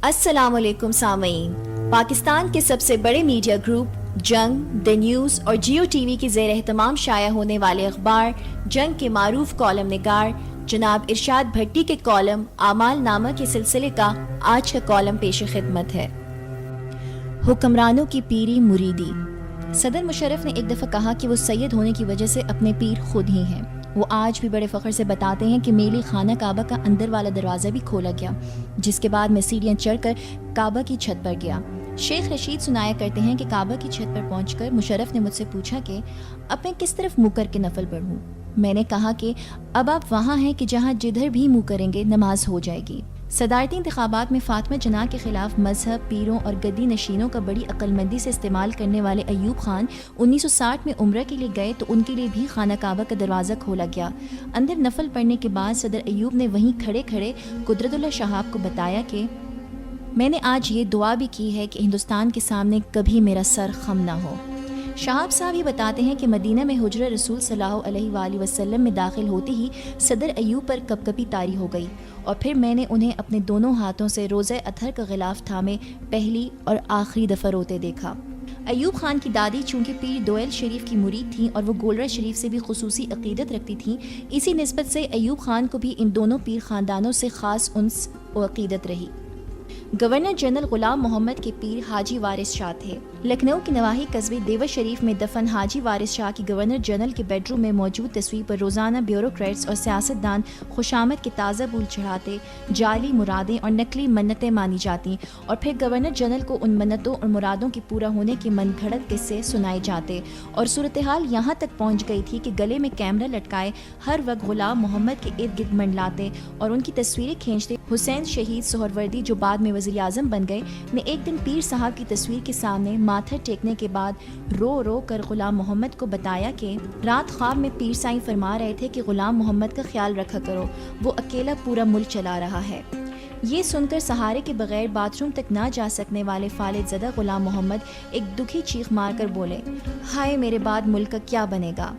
السلام علیکم سامعین، پاکستان کے سب سے بڑے میڈیا گروپ جنگ، دی نیوز اور جیو ٹی وی کے زیر اہتمام شائع ہونے والے اخبار جنگ کے معروف کالم نگار جناب ارشاد بھٹی کے کالم اعمال نامہ کے سلسلے کا آج کا کالم پیش خدمت ہے۔ حکمرانوں کی پیری مریدی۔ صدر مشرف نے ایک دفعہ کہا کہ وہ سید ہونے کی وجہ سے اپنے پیر خود ہی ہیں۔ وہ آج بھی بڑے فخر سے بتاتے ہیں کہ میرے خانہ کعبہ کا اندر والا دروازہ بھی کھولا گیا، جس کے بعد میں سیڑھیاں چڑھ کر کعبہ کی چھت پر گیا۔ شیخ رشید سنایا کرتے ہیں کہ کعبہ کی چھت پر پہنچ کر مشرف نے مجھ سے پوچھا کہ اب میں کس طرف منہ کر کے نفل پڑھوں۔ میں نے کہا کہ اب آپ وہاں ہیں کہ جہاں جدھر بھی منہ کریں گے نماز ہو جائے گی۔ صدارتی انتخابات میں فاطمہ جناح کے خلاف مذہب، پیروں اور گدی نشینوں کا بڑی عقل مندی سے استعمال کرنے والے ایوب خان 1960 میں عمرہ کے لیے گئے تو ان کے لیے بھی خانہ کعبہ کا دروازہ کھولا گیا۔ اندر نفل پڑھنے کے بعد صدر ایوب نے وہیں کھڑے کھڑے قدرت اللہ شہاب کو بتایا کہ میں نے آج یہ دعا بھی کی ہے کہ ہندوستان کے سامنے کبھی میرا سر خم نہ ہو۔ شہاب صاحب یہ بتاتے ہیں کہ مدینہ میں حجرہ رسول صلی اللہ علیہ وآلہ وسلم میں داخل ہوتے ہی صدر ایوب پر کپکپی طاری ہو گئی، اور پھر میں نے انہیں اپنے دونوں ہاتھوں سے روزہ اطہر کا غلاف تھامے پہلی اور آخری دفعہ روتے دیکھا۔ ایوب خان کی دادی چونکہ پیر دوئل شریف کی مرید تھیں اور وہ گولڑا شریف سے بھی خصوصی عقیدت رکھتی تھیں، اسی نسبت سے ایوب خان کو بھی ان دونوں پیر خاندانوں سے خاص انس و عقیدت رہی۔ گورنر جنرل غلام محمد کے پیر حاجی وارث شاہ تھے۔ لکھنؤ کے نواحی قصبے دیوہ شریف میں دفن حاجی وارث شاہ کی گورنر جنرل کے بیڈ روم میں موجود تصویر پر روزانہ بیوروکریٹس اور سیاستدان خوشامد کے تازہ پھول چڑھاتے، جعلی مرادیں اور نقلی منتیں مانی جاتی، اور پھر گورنر جنرل کو ان منتوں اور مرادوں کے پورا ہونے کے من گھڑت قصے سنائے جاتے، اور صورتحال یہاں تک پہنچ گئی تھی کہ گلے میں کیمرہ لٹکائے ہر وقت غلام محمد کے ارد گرد منڈلاتے اور ان کی تصویریں کھینچتے حسین شہید سہروردی، جو بعد میں وزیر اعظم بن گئے، نے ایک دن پیر صاحب کی تصویر کے سامنے ماتھا ٹیکنے کے بعد رو رو کر غلام محمد کو بتایا کہ رات خواب میں پیر سائیں فرما رہے تھے کہ غلام محمد کا خیال رکھا کرو، وہ اکیلا پورا ملک چلا رہا ہے۔ یہ سن کر سہارے کے بغیر باتھ روم تک نہ جا سکنے والے فالج زدہ غلام محمد ایک دکھی چیخ مار کر بولے، ہائے میرے بعد ملک کا کیا بنے گا۔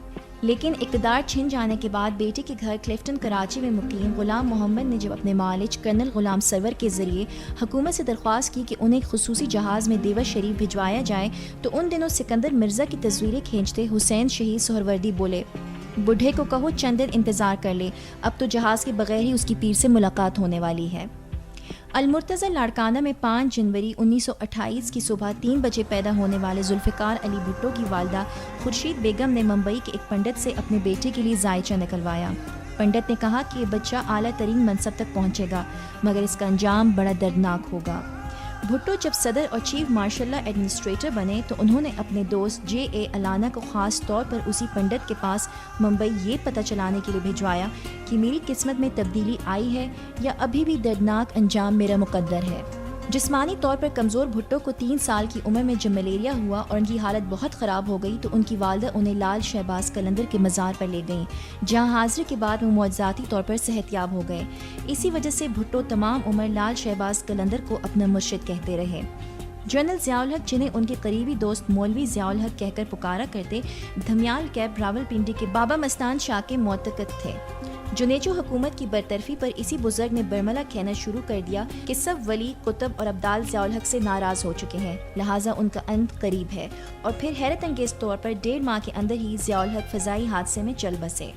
لیکن اقتدار چھن جانے کے بعد بیٹے کے گھر کلفٹن کراچی میں مقیم غلام محمد نے جب اپنے معالج کرنل غلام سرور کے ذریعے حکومت سے درخواست کی کہ انہیں ایک خصوصی جہاز میں دیوہ شریف بھجوایا جائے، تو ان دنوں سکندر مرزا کی تصویریں کھینچتے حسین شہید سہروردی بولے، بوڑھے کو کہو چند دن انتظار کر لے، اب تو جہاز کے بغیر ہی اس کی پیر سے ملاقات ہونے والی ہے۔ المرتضی لاڑکانہ میں 5 جنوری 1928 کی صبح 3 بجے پیدا ہونے والے ذوالفقار علی بھٹو کی والدہ خورشید بیگم نے ممبئی کے ایک پنڈت سے اپنے بیٹے کے لیے زائچہ نکلوایا۔ پنڈت نے کہا کہ یہ بچہ اعلیٰ ترین منصب تک پہنچے گا، مگر اس کا انجام بڑا دردناک ہوگا۔ بھٹو جب صدر اور چیف مارشل لا ایڈمنسٹریٹر بنے تو انہوں نے اپنے دوست جے اے الانا کو خاص طور پر اسی پنڈت کے پاس ممبئی یہ پتہ چلانے کے لیے بھجوایا کہ میری قسمت میں تبدیلی آئی ہے یا ابھی بھی دردناک انجام میرا مقدر ہے۔ جسمانی طور پر کمزور بھٹو کو 3 سال کی عمر میں جب ملیریا ہوا اور ان کی حالت بہت خراب ہو گئی تو ان کی والدہ انہیں لال شہباز قلندر کے مزار پر لے گئیں، جہاں حاضری کے بعد وہ معجزاتی طور پر صحت یاب ہو گئے۔ اسی وجہ سے بھٹو تمام عمر لال شہباز قلندر کو اپنا مرشد کہتے رہے۔ جنرل ضیاء الحق، جنہیں ان کے قریبی دوست مولوی ضیاء الحق کہہ کر پکارا کرتے، دھمیال کیب راولپنڈی کے بابا مستان شاہ کے معتقد تھے۔ جنیچو حکومت کی برطرفی پر اسی بزرگ نے برملا کہنا شروع کر دیا کہ سب ولی، قطب اور ابدال ضیاء الحق سے ناراض ہو چکے ہیں، لہٰذا ان کا انت قریب ہے، اور پھر حیرت انگیز طور پر 1.5 ماہ کے اندر ہی ضیاء الحق فضائی حادثے میں چل بسے۔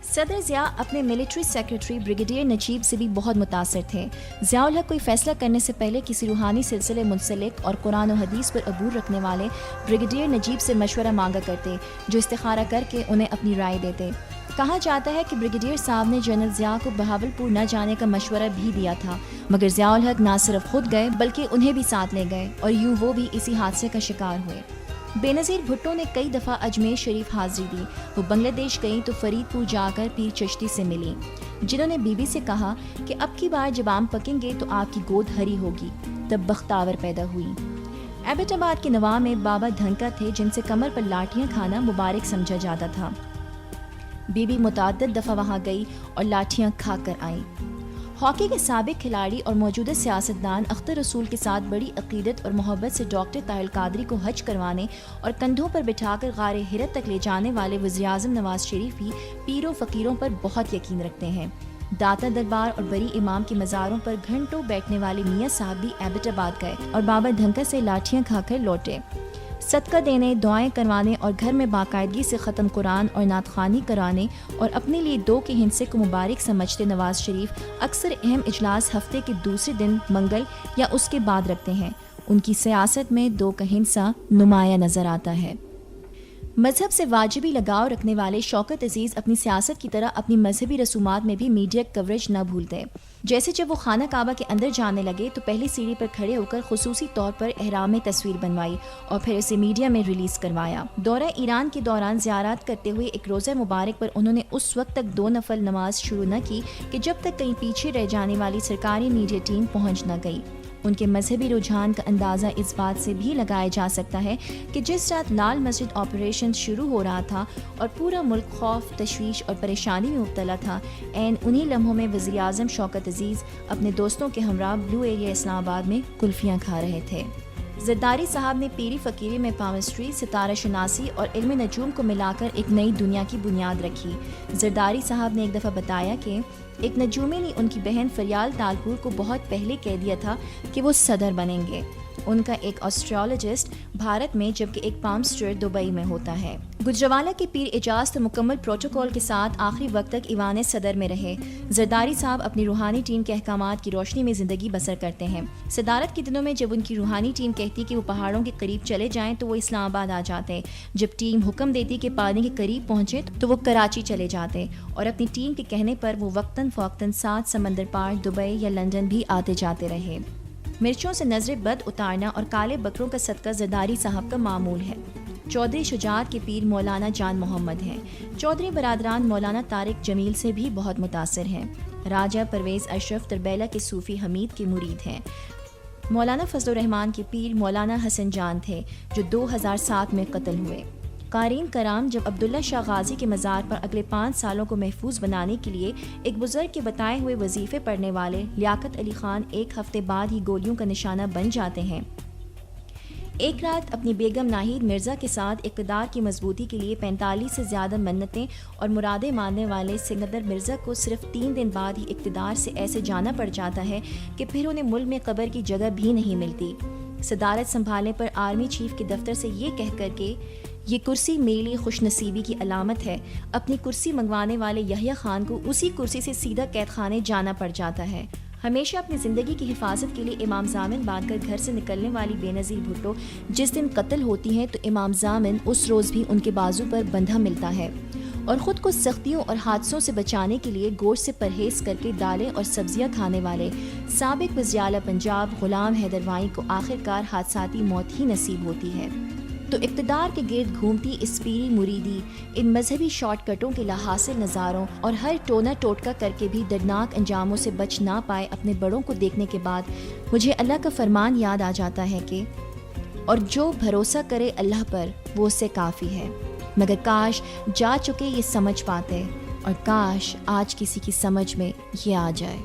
صدر ضیاء اپنے ملٹری سیکرٹری بریگیڈیئر نجیب سے بھی بہت متاثر تھے۔ ضیاء الحق کوئی فیصلہ کرنے سے پہلے کسی روحانی سلسلے منسلک اور قرآن و حدیث پر عبور رکھنے والے بریگیڈیئر نجیب سے مشورہ مانگا کرتے، جو استخارہ کر کے انہیں اپنی رائے دیتے۔ کہا جاتا ہے کہ بریگیڈیئر صاحب نے جنرل ضیاء کو بہاولپور نہ جانے کا مشورہ بھی دیا تھا، مگر ضیاء الحق نہ صرف خود گئے بلکہ انہیں بھی ساتھ لے گئے، اور یوں وہ بھی اسی حادثے کا شکار ہوئے۔ بے نظیر بھٹو نے کئی دفعہ اجمیر شریف حاضری دی۔ وہ بنگلہ دیش گئیں تو فرید پور جا کر پیر چشتی سے ملی، جنہوں نے بی بی سے کہا کہ اب کی بار جب آم پکیں گے تو آپ کی گود ہری ہوگی۔ تب بختاور پیدا ہوئی۔ ایبٹ آباد کے نواح میں بابا دھنکا تھے، جن سے کمر پر لاٹھیاں کھانا مبارک سمجھا جاتا تھا۔ بی بی متعدد دفعہ وہاں گئی اور لاٹھیاں کھا کر آئیں۔ ہاکی کے سابق کھلاڑی اور موجودہ سیاستدان اختر رسول کے ساتھ بڑی عقیدت اور محبت سے ڈاکٹر طاہر القادری کو حج کروانے اور کندھوں پر بٹھا کر غار ہرت تک لے جانے والے وزیر اعظم نواز شریف بھی پیروں فقیروں پر بہت یقین رکھتے ہیں۔ داتا دربار اور بری امام کے مزاروں پر گھنٹوں بیٹھنے والے میاں صاحب بھی ایبٹ آباد گئے اور بابا ڈھنکر سے لاٹھیاں کھا کر لوٹے۔ صدقہ دینے، دعائیں کروانے اور گھر میں باقاعدگی سے ختم قرآن اور نعت خوانی کرانے اور اپنے لیے 2 کے ہندسے کو مبارک سمجھتے نواز شریف اکثر اہم اجلاس ہفتے کے دوسرے دن منگل یا اس کے بعد رکھتے ہیں۔ ان کی سیاست میں 2 کا ہندسہ نمایاں نظر آتا ہے۔ مذہب سے واجبی لگاؤ رکھنے والے شوکت عزیز اپنی سیاست کی طرح اپنی مذہبی رسومات میں بھی میڈیا کوریج نہ بھولتے۔ جیسے جب وہ خانہ کعبہ کے اندر جانے لگے تو پہلی سیڑھی پر کھڑے ہو کر خصوصی طور پر احرام میں تصویر بنوائی اور پھر اسے میڈیا میں ریلیز کروایا۔ دورہ ایران کے دوران زیارات کرتے ہوئے ایک روزہ مبارک پر انہوں نے اس وقت تک 2 نفل نماز شروع نہ کی کہ جب تک کہیں پیچھے رہ جانے والی سرکاری میڈیا ٹیم پہنچ نہ گئی۔ ان کے مذہبی رجحان کا اندازہ اس بات سے بھی لگایا جا سکتا ہے کہ جس رات لال مسجد آپریشن شروع ہو رہا تھا اور پورا ملک خوف، تشویش اور پریشانی میں مبتلا تھا، عین انہی لمحوں میں وزیر اعظم شوکت عزیز اپنے دوستوں کے ہمراہ بلو ایریا اسلام آباد میں کلفیاں کھا رہے تھے۔ زرداری صاحب نے پیری فقیری میں پامسٹری، ستارہ شناسی اور علم نجوم کو ملا کر ایک نئی دنیا کی بنیاد رکھی۔ زرداری صاحب نے ایک دفعہ بتایا کہ ایک نجومی نے ان کی بہن فریال تالپور کو بہت پہلے کہہ دیا تھا کہ وہ صدر بنیں گے۔ ان کا ایک آسٹریولوجسٹ بھارت میں جبکہ ایک پامسٹر دبئی میں ہوتا ہے۔ گجرانوالہ کے پیر اجاز تو مکمل پروٹوکول کے ساتھ آخری وقت تک ایوان صدر میں رہے۔ زرداری صاحب اپنی روحانی ٹیم کے احکامات کی روشنی میں زندگی بسر کرتے ہیں۔ صدارت کے دنوں میں جب ان کی روحانی ٹیم کہتی کہ وہ پہاڑوں کے قریب چلے جائیں تو وہ اسلام آباد آ جاتے، جب ٹیم حکم دیتی کہ پانی کے قریب پہنچے تو وہ کراچی چلے جاتے، اور اپنی ٹیم کے کہنے پر وہ وقتاً فوقتاً 7 سمندر پار دبئی یا لندن بھی آتے جاتے رہے۔ مرچوں سے نظر بد اتارنا اور کالے بکروں کا صدقہ زرداری صاحب کا معمول ہے۔ چودھری شجاعت کے پیر مولانا جان محمد ہیں۔ چودھری برادران مولانا طارق جمیل سے بھی بہت متاثر ہیں۔ راجہ پرویز اشرف تربیلا کے صوفی حمید کے مرید ہیں۔ مولانا فضل الرحمان کے پیر مولانا حسن جان تھے جو 2007 میں قتل ہوئے۔ قارئین کرام، جب عبداللہ شاہ غازی کے مزار پر اگلے 5 سالوں کو محفوظ بنانے کے لیے ایک بزرگ کے بتائے ہوئے وظیفے پڑھنے والے لیاقت علی خان 1 ہفتے بعد ہی گولیوں کا نشانہ بن جاتے ہیں، ایک رات اپنی بیگم ناہید مرزا کے ساتھ اقتدار کی مضبوطی کے لیے 45 سے زیادہ منتیں اور مرادیں ماننے والے سکندر مرزا کو صرف 3 دن بعد ہی اقتدار سے ایسے جانا پڑ جاتا ہے کہ پھر انہیں ملک میں قبر کی جگہ بھی نہیں ملتی۔ صدارت سنبھالنے پر آرمی چیف کے دفتر سے یہ کہہ کر کہ یہ کرسی میرے لیے خوش نصیبی کی علامت ہے، اپنی کرسی منگوانے والے یحییٰ خان کو اسی کرسی سے سیدھا قید خانے جانا پڑ جاتا ہے۔ ہمیشہ اپنی زندگی کی حفاظت کے لیے امام ضامن باندھ کر گھر سے نکلنے والی بے نظیر بھٹو جس دن قتل ہوتی ہیں تو امام ضامن اس روز بھی ان کے بازو پر بندھا ملتا ہے، اور خود کو سختیوں اور حادثوں سے بچانے کے لیے گوشت سے پرہیز کر کے دالیں اور سبزیاں کھانے والے سابق وزیر اعلیٰ پنجاب غلام حیدر وائیں کو آخرکار حادثاتی موت ہی نصیب ہوتی ہے۔ تو اقتدار کے گرد گھومتی اس پیری مریدی ان مذہبی شارٹ کٹوں کے لاحاصل نظاروں اور ہر ٹونا ٹوٹکا کر کے بھی دردناک انجاموں سے بچ نہ پائے اپنے بڑوں کو دیکھنے کے بعد مجھے اللہ کا فرمان یاد آ جاتا ہے کہ اور جو بھروسہ کرے اللہ پر وہ اسے کافی ہے، مگر کاش جا چکے یہ سمجھ پاتے، اور کاش آج کسی کی سمجھ میں یہ آ جائے۔